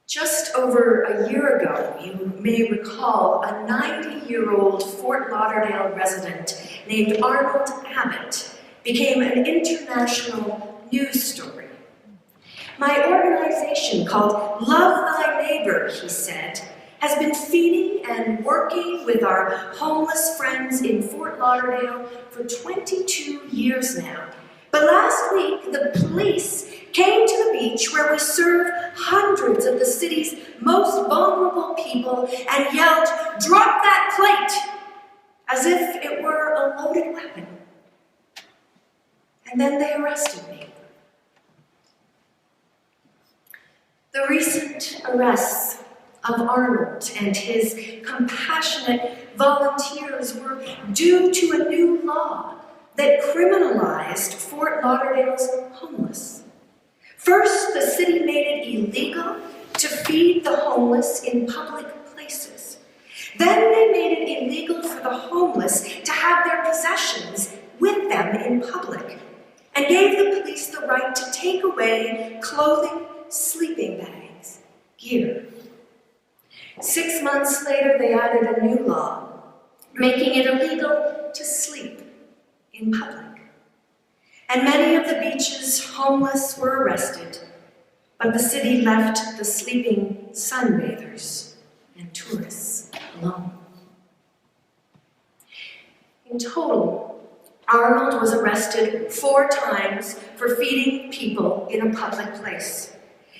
Just over a year ago, you may recall, a 90-year-old Fort Lauderdale resident named Arnold Abbott became an international news story. "My organization called Love Thy Neighbor," he said, "has been feeding and working with our homeless friends in Fort Lauderdale for 22 years now. But last week, the police came to the beach where we serve hundreds of the city's most vulnerable people and yelled, 'Drop that plate!' as if it were a loaded weapon. And then they arrested me." The recent arrests of Arnold and his compassionate volunteers were due to a new law that criminalized Fort Lauderdale's homeless. First, the city made it illegal to feed the homeless in public places. Then they made it illegal for the homeless to have their possessions with them in public, and gave the police the right to take away clothing, sleeping bags, gear. 6 months later, they added a new law, making it illegal to sleep in public. And many of the beach's homeless were arrested, but the city left the sleeping sunbathers and tourists alone. In total, Arnold was arrested 4 times for feeding people in a public place.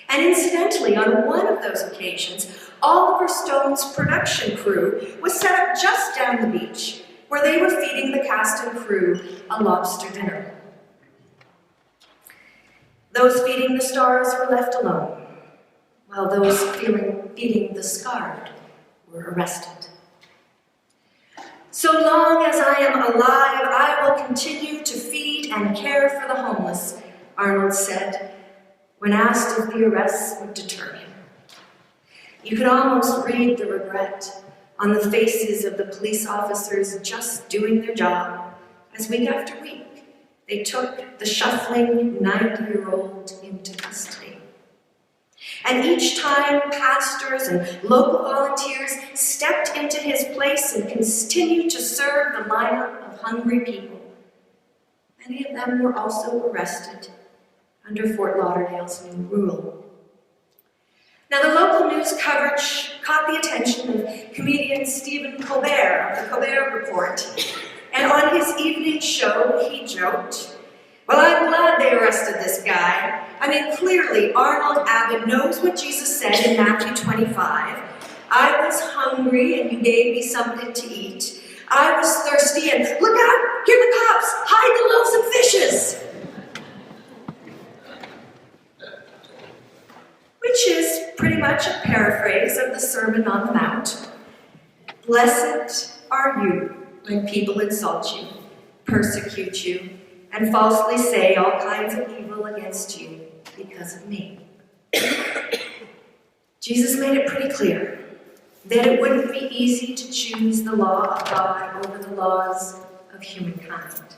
And incidentally, on one of those occasions, Oliver Stone's production crew was set up just down the beach, where they were feeding the cast and crew a lobster dinner. Those feeding the stars were left alone, while those feeding the scarred were arrested. "So long as I am alive, I will continue to feed and care for the homeless," Arnold said, when asked if the arrests would deter him. You could almost read the regret on the faces of the police officers just doing their job, as week after week they took the shuffling 90-year-old into custody. And each time pastors and local volunteers stepped into his place and continued to serve the lineup of hungry people, many of them were also arrested under Fort Lauderdale's new rule. Now, the local news coverage caught the attention of comedian Stephen Colbert of the Colbert Report, and on his evening show, he joked, "Well, I'm glad they arrested this guy. I mean, clearly, Arnold Abbott knows what Jesus said in Matthew 25. I was hungry, and you gave me something to eat. I was thirsty, and look out, here the cops, hide the loaves and fishes." Which is pretty much a paraphrase of the Sermon on the Mount. "Blessed are you when people insult you, persecute you, and falsely say all kinds of evil against you because of me." Jesus made it pretty clear that it wouldn't be easy to choose the law of God over the laws of humankind.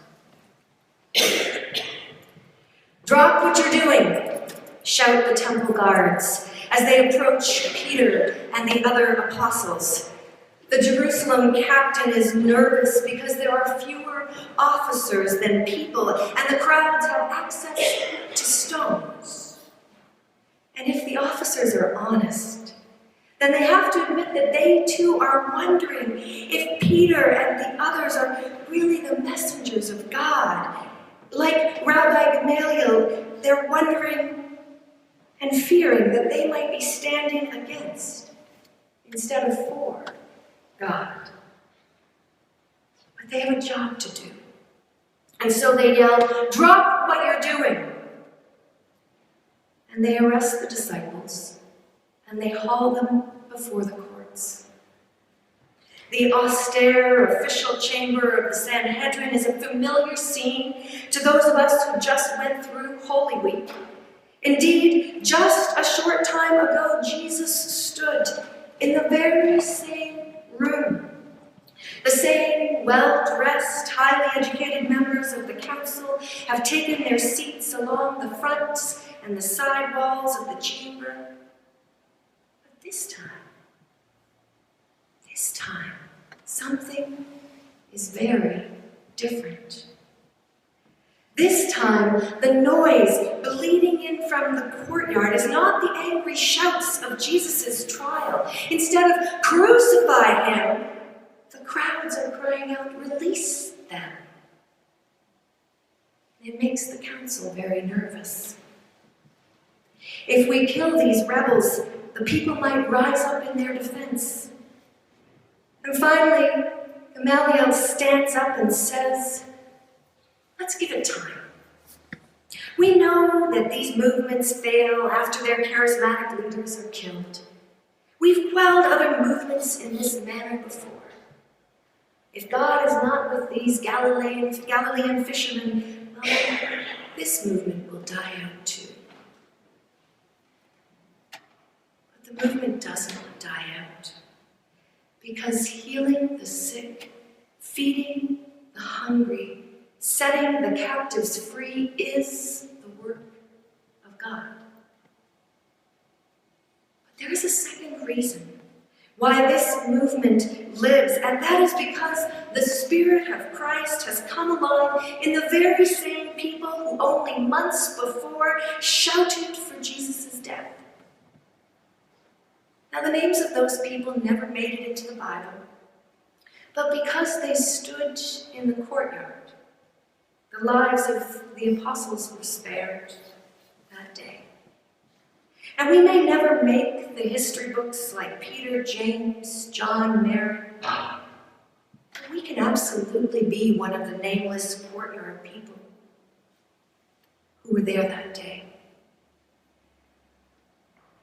"Drop what you're doing," shout the temple guards as they approach Peter and the other apostles. The Jerusalem captain is nervous because there are fewer officers than people, and the crowds have access to stones. And if the officers are honest, then they have to admit that they too are wondering if Peter and the others are really the messengers of God. Like Rabbi Gamaliel, they're wondering and fearing that they might be standing against instead of for God. But they have a job to do. And so they yell, "Drop what you're doing!" And they arrest the disciples, and they haul them before the courts. The austere official chamber of the Sanhedrin is a familiar scene to those of us who just went through Holy Week. Indeed, just a short time ago, Jesus stood in the very same room. The same well-dressed, highly educated members of the council have taken their seats along the fronts and the side walls of the chamber. this time, something is very different. This time, the noise bleeding in from the courtyard is not the angry shouts of Jesus' trial. Instead of "Crucify him," the crowds are crying out, "Release them." It makes the council very nervous. If we kill these rebels, the people might rise up in their defense. And finally, Gamaliel stands up and says, "Let's give it time. We know that these movements fail after their charismatic leaders are killed. We've quelled other movements in this manner before. If God is not with these Galilean fishermen, well, this movement will die out too." But the movement does not die out, because healing the sick, feeding the hungry, setting the captives free is the work of God. But there is a second reason why this movement lives, and that is because the Spirit of Christ has come along in the very same people who only months before shouted for Jesus' death. Now, the names of those people never made it into the Bible, but because they stood in the courtyard, the lives of the apostles were spared that day. And we may never make the history books like Peter, James, John, Mary, but we can absolutely be one of the nameless courtyard people who were there that day.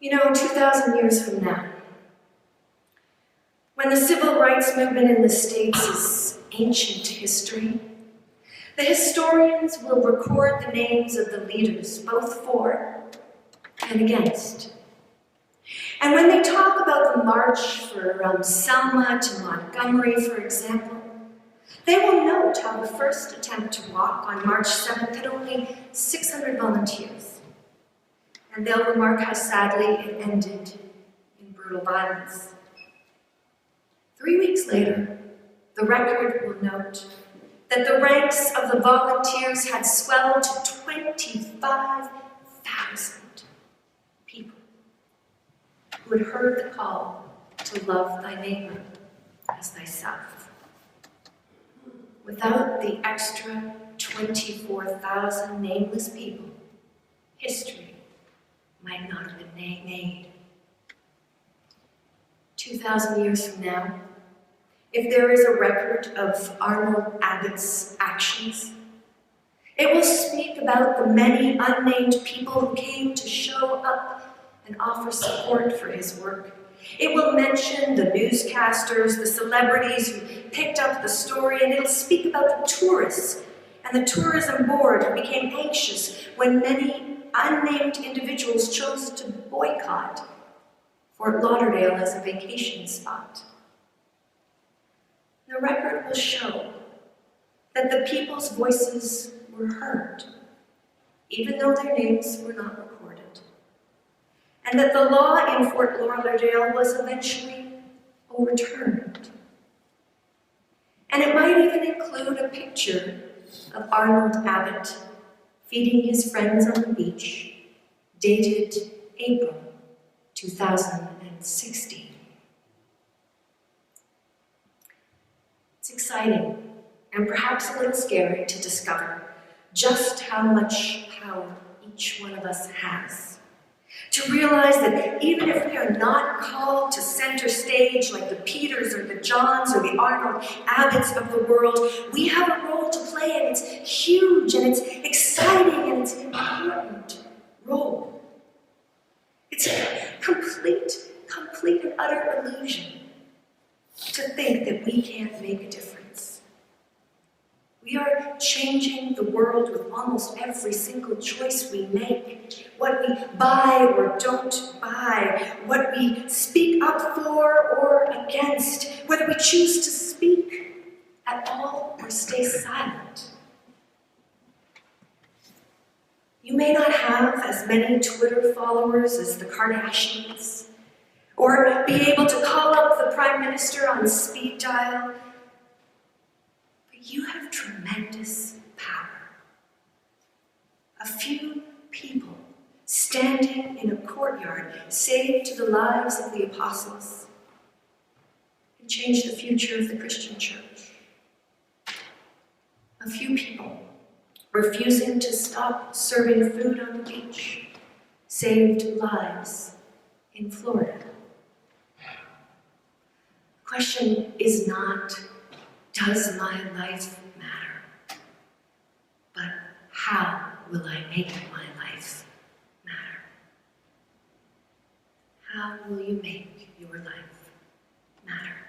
2,000 years from now, when the civil rights movement in the States is ancient history, the historians will record the names of the leaders, both for and against. And when they talk about the march from Selma to Montgomery, for example, they will note how the first attempt to walk on March 7th had only 600 volunteers. And they'll remark how sadly it ended in brutal violence. 3 weeks later, the record will note that the ranks of the volunteers had swelled to 25,000 people who had heard the call to love thy neighbor as thyself. Without the extra 24,000 nameless people, history might not have been made. 2,000 years from now, if there is a record of Arnold Abbott's actions, it will speak about the many unnamed people who came to show up and offer support for his work. It will mention the newscasters, the celebrities who picked up the story, and it'll speak about the tourists and the tourism board who became anxious when many unnamed individuals chose to boycott Fort Lauderdale as a vacation spot. The record will show that the people's voices were heard, even though their names were not recorded, and that the law in Fort Lauderdale was eventually overturned. And it might even include a picture of Arnold Abbott feeding his friends on the beach, dated April 2016. It's exciting and perhaps a little scary to discover just how much power each one of us has. To realize that even if we are not called to center stage like the Peters or the Johns or the Arnold Abbotts of the world, we have a role to play, and it's huge, and it's exciting, and it's an important role. It's a complete and utter illusion to think that we can't make a difference. We are changing the world with almost every single choice we make. What we buy or don't buy, what we speak up for or against, whether we choose to speak at all or stay silent. You may not have as many Twitter followers as the Kardashians, or be able to call up the Prime Minister on speed dial. But you have tremendous power. A few people standing in a courtyard saved the lives of the apostles and changed the future of the Christian church. A few people refusing to stop serving food on the beach saved lives in Florida. The question is not, does my life matter? But how will I make my life matter? How will you make your life matter?